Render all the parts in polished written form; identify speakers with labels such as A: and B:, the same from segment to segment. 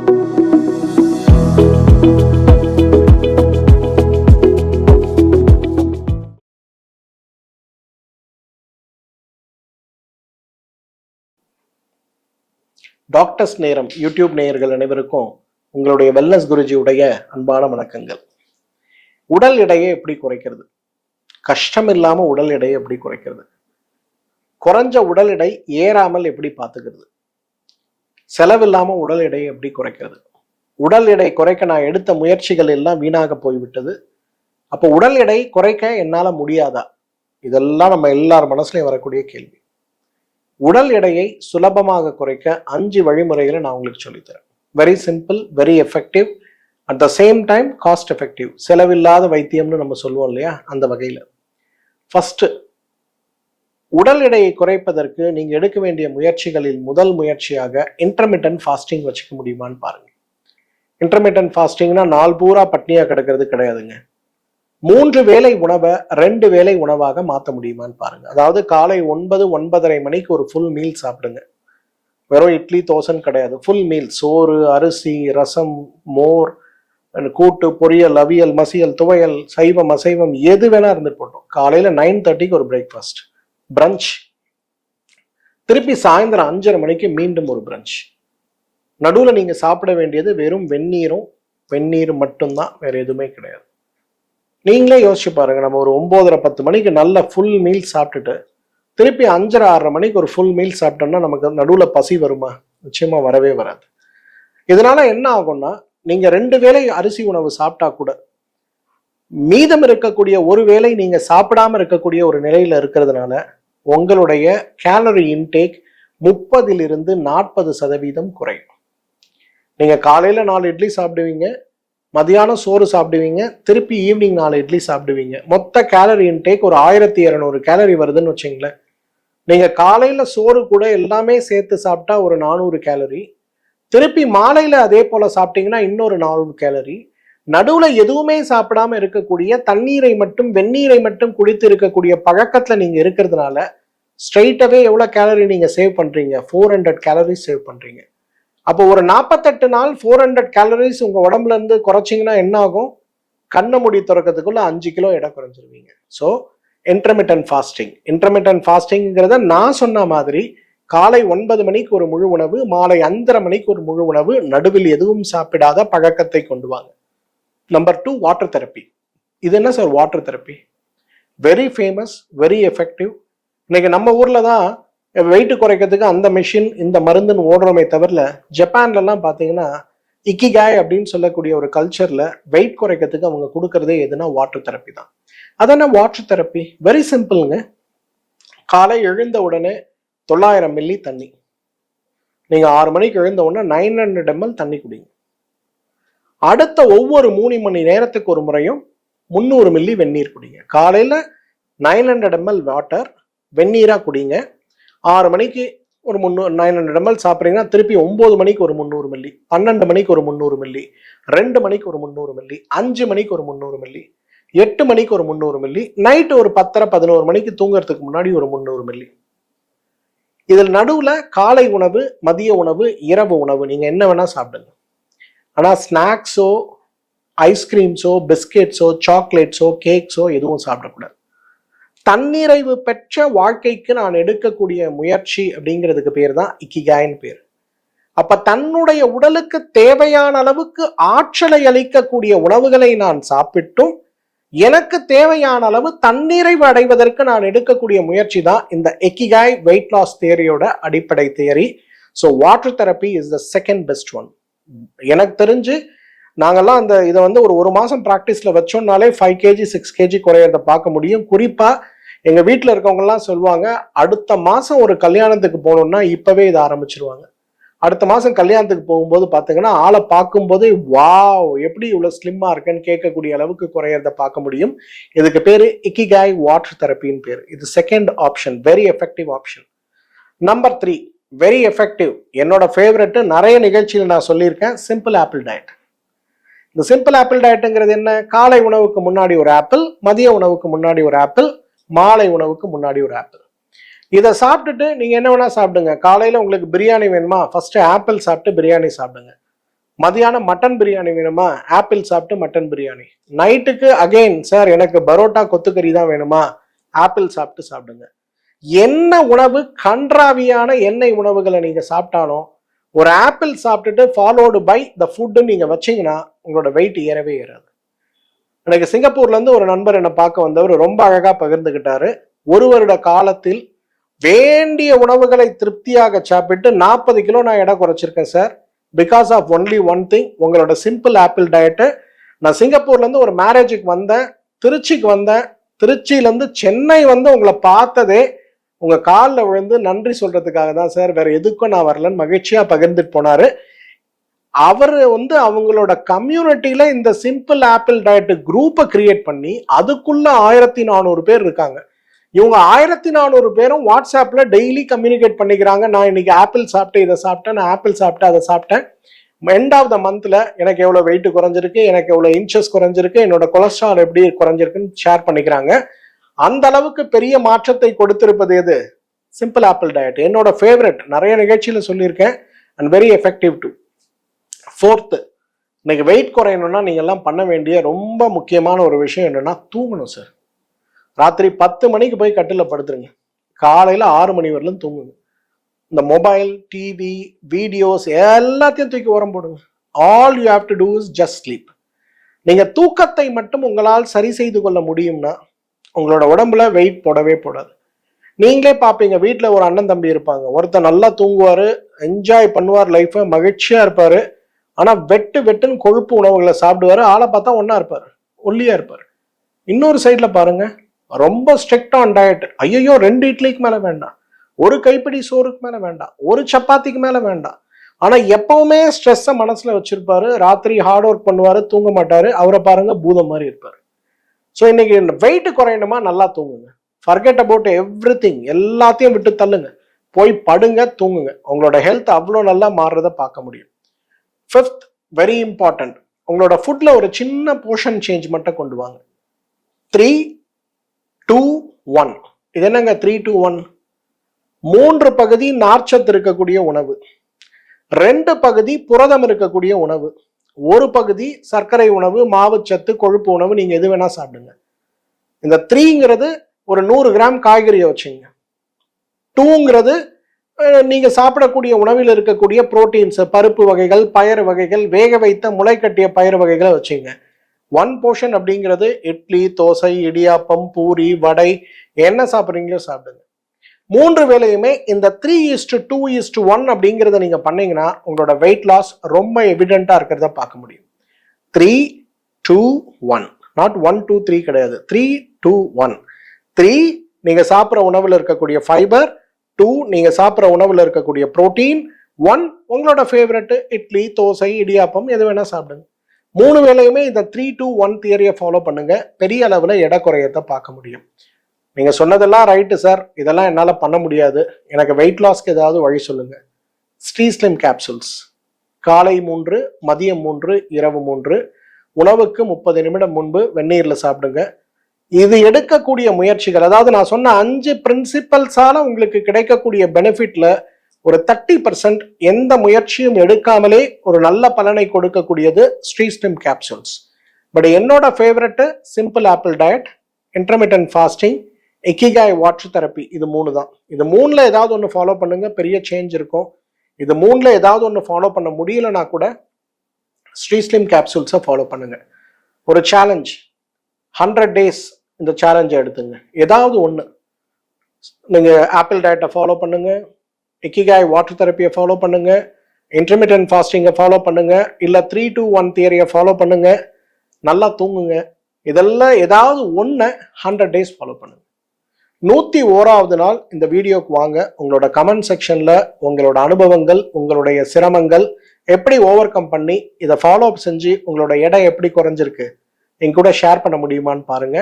A: Doctors நேரம் YouTube நேயர்கள் அனைவருக்கும் உங்களுடைய வெல்னஸ் குருஜியுடைய அன்பான வணக்கங்கள். உடல் எடையை எப்படி குறைக்கிறது? கஷ்டம் இல்லாம உடல் எடையை எப்படி குறைக்கிறது? குறைஞ்ச உடல் எடை ஏறாமல் எப்படி பார்த்துக்கிறது? செலவில்லாம உடல் எடையை எப்படி குறைக்கிறது? உடல் எடை குறைக்க நான் எடுத்த முயற்சிகள் எல்லாம் வீணாக போய்விட்டது. அப்போ உடல் எடை குறைக்க என்னால முடியாதா? இதெல்லாம் நம்ம எல்லார் மனசுலயும் வரக்கூடிய கேள்வி. உடல் எடையை சுலபமாக குறைக்க 5 வழிமுறைகளை நான் உங்களுக்கு சொல்லித்தரேன். Very simple, very effective, at the same time cost effective. செலவில்லாத வைத்தியம்னு நம்ம சொல்லுவோம் இல்லையா, அந்த வகையில். ஃபர்ஸ்ட், உடல் எடையை குறைப்பதற்கு நீங்க எடுக்க வேண்டிய முயற்சிகளில் முதல் முயற்சியாக இன்டர்மிட்டன்ட் ஃபாஸ்டிங் வச்சுக்க முடியுமான்னு பாருங்க. இன்டர்மிட்டன்ட் ஃபாஸ்டிங்னா நாள் பூரா பட்னியா கிடக்கிறது கிடையாதுங்க. 3 வேளை உணவை 2 வேளை உணவாக மாற்ற முடியுமான்னு பாருங்க. அதாவது காலை 9-9:30 மணிக்கு ஒரு ஃபுல் மீல் சாப்பிடுங்க. வெறும் இட்லி தோசைன்னு கிடையாது, ஃபுல் மீல். சோறு, அரிசி, ரசம், மோர், கூட்டு, பொரியல், அவியல், மசியல், துவையல், சைவம், அசைவம், எது வேணா இருந்துட்டு போட்டோம். காலையில 9:30க்கு ஒரு பிரேக்ஃபாஸ்ட், பிரஞ்ச். திருப்பி சாயந்தரம் 5:30 மணிக்கு மீண்டும் ஒரு பிரஞ்ச். நடுவில் நீங்க சாப்பிட வேண்டியது வெறும் வெந்நீர் மட்டும்தான், வேற எதுவுமே கிடையாது. நீங்களே யோசிச்சு பாருங்க, நம்ம ஒரு 9:30-10 மணிக்கு நல்ல ஃபுல் மீல் சாப்பிட்டுட்டு திருப்பி 5:30-6:30 மணிக்கு ஒரு ஃபுல் மீல் சாப்பிட்டோம்னா நமக்கு நடுவில் பசி வருமா? நிச்சயமா வரவே வராது. இதனால என்ன ஆகும்னா, நீங்க 2 வேளை அரிசி உணவு சாப்பிட்டா கூட மீதம் இருக்கக்கூடிய ஒரு வேளை நீங்க சாப்பிடாம இருக்கக்கூடிய ஒரு நிலையில இருக்கிறதுனால உங்களுடைய கேலரி இன்டேக் 30-40% குறையும். நீங்க காலையில 4 இட்லி சாப்பிடுவீங்க, மதியானம் சோறு சாப்பிடுவீங்க, திருப்பி ஈவினிங் 4 இட்லி சாப்பிடுவீங்க. மொத்த கேலரி இன்டேக் ஒரு 1200 கேலரி வருதுன்னு வச்சுங்களேன். நீங்க காலையில சோறு கூட எல்லாமே சேர்த்து சாப்பிட்டா ஒரு 400 கேலரி, திருப்பி மாலையில அதே போல சாப்பிட்டீங்கன்னா இன்னொரு 400 கேலரி. நடுவுல எதுவுமே சாப்பிடாம இருக்கக்கூடிய தண்ணீரை மட்டும் வெந்நீரை மட்டும் குடித்து இருக்கக்கூடிய பழக்கத்துல நீங்க இருக்கிறதுனால ஸ்ட்ரைட்டாவே எவ்வளவு கேலரி நீங்க சேவ் பண்றீங்க? 400 கேலரி சேவ் பண்றீங்க. அப்போ ஒரு 48 நாள் 400 கேலரிஸ் உங்க உடம்புல இருந்து குறைச்சிங்கன்னா என்ன ஆகும்? கண்ணை மூடி திறக்கிறதுக்குள்ள 5 கிலோ எடை குறைஞ்சிருவீங்க. ஸோ இன்டர்மிட்டன்ட் ஃபாஸ்டிங்கிறத நான் சொன்ன மாதிரி காலை 9 மணிக்கு ஒரு முழு உணவு, மாலை 5:30 மணிக்கு ஒரு முழு உணவு, நடுவில் எதுவும் சாப்பிடாத பழக்கத்தை கொண்டு வாங்க. Number 2, water therapy. இது என்ன sir water therapy? Very famous, very effective. இன்னைக்கு நம்ம ஊர்ல தான் வெயிட் குறைக்கிறதுக்கு அந்த மெஷின் இந்த மருந்துன்னு ஓடுறோமே தவிர, ஜப்பான்ல எல்லாம் பாத்தீங்கன்னா இக்கிகாய் அப்படின்னு சொல்லக்கூடிய ஒரு கல்ச்சர்ல வெயிட் குறைக்கிறதுக்கு அவங்க கொடுக்கறதே எதுனா வாட்டர் தெரப்பி தான். அதென்ன வாட்டர் தெரப்பி? வெரி சிம்பிள்ங்க. காலை எழுந்த உடனே 900 மில்லி தண்ணி. நீங்க 6 மணிக்கு எழுந்த உடனே 900 ml தண்ணி குடிங்க. அடுத்த ஒவ்வொரு 3 மணி நேரத்துக்கு ஒரு முறையும் 300 மில்லி வெந்நீர் குடிங்க. காலையில 900 ml வாட்டர் வெந்நீரா குடிங்க. 6 மணிக்கு ஒரு 900 ml சாப்பிட்றீங்கன்னா திருப்பி 9 மணிக்கு ஒரு 300 மில்லி, 12 மணிக்கு ஒரு 300 மில்லி, 2 மணிக்கு ஒரு 300 மில்லி, 5 மணிக்கு ஒரு 300 மில்லி, 8 மணிக்கு ஒரு 300 மில்லி, நைட்டு ஒரு 10-11 மணிக்கு தூங்குறதுக்கு முன்னாடி ஒரு 300 மில்லி. இதில் நடுவில் காலை உணவு, மதிய உணவு, இரவு உணவு நீங்க என்ன வேணா சாப்பிடுங்க. ஆனா ஸ்நாக்ஸோ, ஐஸ்கிரீம்ஸோ, பிஸ்கெட்ஸோ, சாக்லேட்ஸோ, கேக்ஸோ எதுவும் சாப்பிடக்கூடாது. தன்னிறைவு பெற்ற வாழ்க்கைக்கு நான் எடுக்கக்கூடிய முயற்சி அப்படிங்கிறதுக்கு பேர் தான் இக்கிகாய்னு பேர். அப்ப தன்னுடைய உடலுக்கு தேவையான அளவுக்கு ஆற்றலை அளிக்கக்கூடிய உணவுகளை நான் சாப்பிட்டும் எனக்கு தேவையான அளவு தன்னிறைவு அடைவதற்கு நான் எடுக்கக்கூடிய முயற்சி தான் இந்த இக்கிகாய் வெயிட் லாஸ் தியரியோட அடிப்படை theory. So water therapy is the second best one. எனக்கு தெரிஞ்சு நாங்கெல்லாம் அந்த இதை வந்து ஒரு மாசம் ப்ராக்டிஸ்ல வச்சோம்னாலே 5 kg 6 kg குறையறத பார்க்க முடியும். குறிப்பா எங்க வீட்டில் இருக்கவங்க எல்லாம் சொல்லுவாங்க, அடுத்த மாசம் ஒரு கல்யாணத்துக்கு போகணும்னா இப்பவே இதை ஆரம்பிச்சிருவாங்க. அடுத்த மாசம் கல்யாணத்துக்கு போகும்போது பாத்தீங்கன்னா ஆளை பார்க்கும்போது வாவ் எப்படி இவ்வளவு ஸ்லிம்மா இருக்குன்னு கேட்கக்கூடிய அளவுக்கு குறையறத பார்க்க முடியும். இதுக்கு பேரு இக்கிகாய் வாட்டர் தெரப்பின்னு பேரு. இது second option, very effective option. Number 3, very effective, என்னோட ஃபேவரட், நிறைய நிகழ்ச்சியில் நான் சொல்லியிருக்கேன், சிம்பிள் ஆப்பிள் டயட். இந்த சிம்பிள் ஆப்பிள் டயட்டுங்கிறது என்ன? காலை உணவுக்கு முன்னாடி ஒரு ஆப்பிள், மதிய உணவுக்கு முன்னாடி ஒரு ஆப்பிள், மாலை உணவுக்கு முன்னாடி ஒரு ஆப்பிள். இதை சாப்பிட்டுட்டு நீங்க என்ன வேணா சாப்பிடுங்க. காலையில உங்களுக்கு பிரியாணி வேணுமா, ஃபர்ஸ்ட் ஆப்பிள் சாப்பிட்டு பிரியாணி சாப்பிடுங்க. மதியானம் மட்டன் பிரியாணி வேணுமா, ஆப்பிள் சாப்பிட்டு மட்டன் பிரியாணி. நைட்டுக்கு அகைன் சார் எனக்கு பரோட்டா கொத்துக்கறி தான் வேணுமா, ஆப்பிள் சாப்பிட்டு சாப்பிடுங்க. என்ன உணவு கன்றாவியான எண்ணெய் உணவுகளை நீங்க சாப்பிட்டாலும் ஒரு ஆப்பிள் சாப்பிட்டுட்டு ஃபாலோடு பை த ஃபுட்டு நீங்க வச்சீங்கன்னா உங்களோட வெயிட் ஏறவே ஏறாது. எனக்கு சிங்கப்பூர்ல இருந்து ஒரு நண்பர் என்னை பார்க்க வந்தவர் ரொம்ப அழகா பகிர்ந்துகிட்டாரு. 1 வருட காலத்தில் வேண்டிய உணவுகளை திருப்தியாக சாப்பிட்டு 40 கிலோ நான் எடை குறைச்சிருக்கேன் sir. Because of only one thing, உங்களோட சிம்பிள் ஆப்பிள் டயட்டு. நான் சிங்கப்பூர்ல இருந்து ஒரு மேரேஜுக்கு வந்தேன், திருச்சிக்கு வந்தேன், திருச்சியிலேருந்து சென்னை வந்து உங்களை பார்த்ததே உங்க காலில் விழுந்து நன்றி சொல்றதுக்காக தான் சார், வேற எதுக்கும் நான் வரலன்னு மகிழ்ச்சியா பகிர்ந்துட்டு போனாரு. அவர் வந்து அவங்களோட கம்யூனிட்டியில இந்த சிம்பிள் ஆப்பிள் டயட் குரூப்பை கிரியேட் பண்ணி அதுக்குள்ள 1400 பேர் இருக்காங்க. இவங்க 1400 பேரும் வாட்ஸ்அப்ல டெய்லி கம்யூனிகேட் பண்ணிக்கிறாங்க. நான் இன்னைக்கு ஆப்பிள் சாப்பிட்டு இதை சாப்பிட்டேன், நான் ஆப்பிள் சாப்பிட்டு அதை சாப்பிட்டேன், எண்ட் ஆஃப் த மந்த்ல எனக்கு எவ்வளவு வெயிட் குறைஞ்சிருக்கு, எனக்கு எவ்வளவு இன்ச்சஸ் குறைஞ்சிருக்கு, என்னோட கொலஸ்ட்ரால் எப்படி குறைஞ்சிருக்குன்னு ஷேர் பண்ணிக்கிறாங்க. அந்த அளவுக்கு பெரிய மாற்றத்தை கொடுத்திருப்பது எது? Simple apple diet. என்னோட ஃபேவரட், நிறைய நிகழ்ச்சியில சொல்லியிருக்கேன் and very effective to. 4th, இன்னைக்கு வெயிட் குறையணும்னா நீங்க எல்லாம் பண்ண வேண்டிய ரொம்ப முக்கியமான ஒரு விஷயம் என்னன்னா தூங்கணும் சார். ராத்திரி 10 மணிக்கு போய் கட்டில படுத்துருங்க, காலையில 6 மணி வரலும் தூங்குங்க. இந்த மொபைல், டிவி, வீடியோஸ் எல்லாத்தையும் தூக்கி உரம் போடுங்க. All you have to do is just sleep. நீங்க தூக்கத்தை மட்டும் உங்களால் சரி செய்து கொள்ள முடியும்னா உங்களோட உடம்புல வெயிட் போடவே போடாது. நீங்களே பார்ப்பீங்க, வீட்டில் ஒரு அண்ணன் தம்பி இருப்பாங்க, ஒருத்தர் நல்லா தூங்குவாரு, என்ஜாய் பண்ணுவார், லைஃபை மகிழ்ச்சியா இருப்பாரு. ஆனா வெட்டுன்னு கொழுப்பு உணவுகளை சாப்பிடுவாரு, ஆளை பார்த்தா ஒன்னா இருப்பாரு, ஒல்லியா இருப்பாரு. இன்னொரு சைட்ல பாருங்க, ரொம்ப ஸ்ட்ரிக்ட் ஆன் டயட். ஐயோ 2 இட்லிக்கு மேல வேண்டாம், ஒரு கைப்பிடி சோறுக்கு மேல வேண்டாம், ஒரு சப்பாத்திக்கு மேல வேண்டாம். ஆனா எப்பவுமே ஸ்ட்ரெஸ்ஸை மனசுல வச்சிருப்பாரு, ராத்திரி ஹார்ட் ஒர்க் பண்ணுவாரு, தூங்க மாட்டாரு. அவரை பாருங்க பூதம் மாதிரி இருப்பாரு. ஸோ இன்னைக்கு வெயிட் குறையணுமா, நல்லா தூங்குங்க. ஃபர்கெட் அபவுட் எவ்ரிதிங், எல்லாத்தையும் விட்டு தள்ளுங்க, போய் படுங்க, தூங்குங்க. உங்களோட ஹெல்த் அவ்வளோ நல்லா மாறுறத பார்க்க முடியும். 5th, வெரி இம்பார்ட்டன்ட், உங்களோட ஃபுட்ல ஒரு சின்ன போர்ஷன் சேஞ்ச் மட்டும் கொண்டு வாங்க. 3, 2, 1. இது என்னங்க 3, 2, 1? 3 பகுதி நார்ச்சத்து இருக்கக்கூடிய உணவு, 2 பகுதி புரதம் இருக்கக்கூடிய உணவு, 1 பகுதி சர்க்கரை உணவு, மாவுச்சத்து, கொழுப்பு உணவு. நீங்க எது வேணா சாப்பிடுங்க. இந்த 3ங்கிறது ஒரு 100 கிராம் காய்கறியை வச்சுங்க. 2ங்கிறது நீங்க சாப்பிடக்கூடிய உணவில் இருக்கக்கூடிய புரோட்டீன்ஸ், பருப்பு வகைகள், பயறு வகைகள், வேக வைத்த முளை கட்டிய பயிறு வகைகளை வச்சுங்க. 1 போர்ஷன் அப்படிங்கிறது இட்லி, தோசை, இடியாப்பம், பூரி, வடை, என்ன சாப்பிட்றீங்களோ சாப்பிடுங்க. 3 வேளையுமே இந்த 3:2:1 அப்படிங்கிறத நீங்க பண்ணீங்கன்னா உங்களோட வெயிட் லாஸ் ரொம்ப எவிடென்ட்டா இருக்கிறத பார்க்க முடியும். 3, 2, 1, நாட் 1, 2, 3 கிடையாது. 3, 2, 1. 3 நீங்க சாப்பிட்ற உணவுல இருக்கக்கூடிய ஃபைபர், 2 நீங்க சாப்பிட்ற உணவுல இருக்கக்கூடிய புரோட்டீன், 1 உங்களோட ஃபேவரட் இட்லி, தோசை, இடியாப்பம், எது வேணா சாப்பிடுங்க. 3 வேளையுமே இந்த 3, 2, 1 தியரியை ஃபாலோ பண்ணுங்க. பெரிய அளவுல எடை குறையத்தை பார்க்க முடியும். நீங்க சொன்னதெல்லாம் ரைட்டு சார், இதெல்லாம் என்னால பண்ண முடியாது, எனக்கு வெயிட் லாஸ்க்கு ஏதாவது வழி சொல்லுங்க. ஸ்ரீஸ்லிம் கேப்சூல்ஸ், காலை 3, மதியம் 3, இரவு 3, உணவுக்கு 30 நிமிடம் முன்பு வெந்நீர்ல சாப்பிடுங்க. இது எடுக்கக்கூடிய முயற்சிகள், அதாவது நான் சொன்ன 5 பிரின்சிபல்ஸால உங்களுக்கு கிடைக்கக்கூடிய பெனிஃபிட்ல ஒரு 30% எந்த முயற்சியும் எடுக்காமலே ஒரு நல்ல பலனை கொடுக்கக்கூடியது ஸ்ரீஸ்லிம் கேப்சூல்ஸ். பட் என்னோட favourite simple apple diet, intermittent fasting, ikigai water therapy. இது 3 தான். இது 3ல ஏதாவது ஒன்று ஃபாலோ பண்ணுங்க, பெரிய சேஞ்ச் இருக்கும். இது 3ல ஏதாவது ஒன்று ஃபாலோ பண்ண முடியலன்னா கூட ஸ்ரீஸ்லிம் கேப்சூல்ஸை ஃபாலோ பண்ணுங்க. ஒரு சேலஞ்ச், 100 days இந்த சேலஞ்சை எடுத்துங்க. ஏதாவது ஒன்று நீங்க ஆப்பிள் டயட்டை ஃபாலோ பண்ணுங்க, இக்கிகாய் வாட்டர் தெரப்பியை ஃபாலோ பண்ணுங்க, இன்டர்மிட்டன்ட் ஃபாஸ்டிங்கை ஃபாலோ பண்ணுங்க, இல்லை 3, 2, 1 தியரியை ஃபாலோ பண்ணுங்க, நல்லா தூங்குங்க. இதெல்லாம் ஏதாவது ஒன்று 100 days ஃபாலோ பண்ணுங்க. 101வது நாள் இந்த வீடியோக்கு வாங்க. உங்களோட கமெண்ட் செக்ஷன்ல உங்களோட அனுபவங்கள், உங்களுடைய சிரமங்கள் எப்படி ஓவர் கம் பண்ணி இதை ஃபாலோ அப் செஞ்சு உங்களோட எடை எப்படி குறைஞ்சிருக்கு எங்க கூட ஷேர் பண்ண முடியுமான்னு பாருங்க.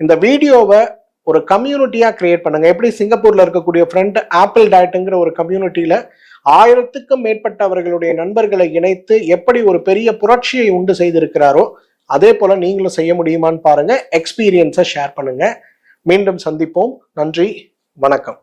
A: இந்த வீடியோவை ஒரு கம்யூனிட்டியா கிரியேட் பண்ணுங்க. எப்படி சிங்கப்பூர்ல இருக்கக்கூடிய ஃப்ரெண்ட் ஆப்பிள் டயட்டுங்கிற ஒரு கம்யூனிட்டியில 1000க்கும் மேற்பட்டவர்களுடைய நண்பர்களை இணைத்து எப்படி ஒரு பெரிய புரட்சியை உண்டு செய்திருக்கிறாரோ அதே போல நீங்களும் செய்ய முடியுமான்னு பாருங்க. எக்ஸ்பீரியன்ஸை ஷேர் பண்ணுங்க. மீண்டும் சந்திப்போம். நன்றி, வணக்கம்.